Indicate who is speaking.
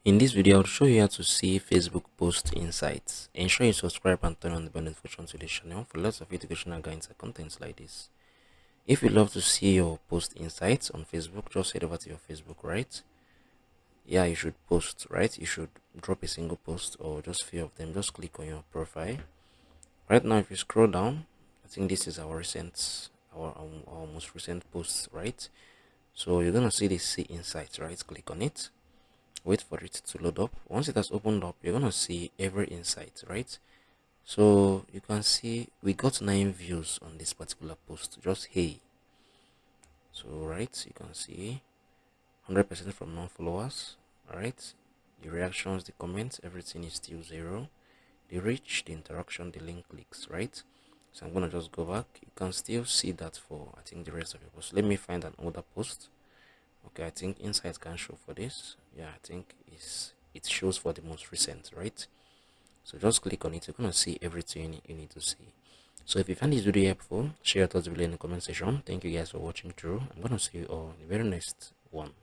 Speaker 1: In this video, I'll show you how to see Facebook post insights. Ensure you subscribe and turn on the bell notification to the channel for lots of educational guidance and contents like this. If you'd love to see your post insights on Facebook, just head over to your Facebook, right? Yeah, you should post, right? You should drop a single post or just few of them. Just click on your profile. Right now, if you scroll down, I think this is our our most recent posts, right? So you're gonna see the see insights, right? Click on it, wait for it to load up. Once it has opened up, you're gonna see every insight, right? So you can see we got 9 views on this particular post, just hey. So right, you can see 100% from non-followers. All right, the reactions, the comments, everything is still 0. The reach, the interaction, the link clicks, right? So I'm gonna just go back. You can still see that for I think the rest of your post. Let me find an older post. Okay, I think insights can show for this. Yeah, I think it shows for the most recent, right? So just click on it. You're gonna see everything you need to see. So if you find this video helpful, share your thoughts below in the comment section. Thank you guys for watching through. I'm gonna see you all in the very next one.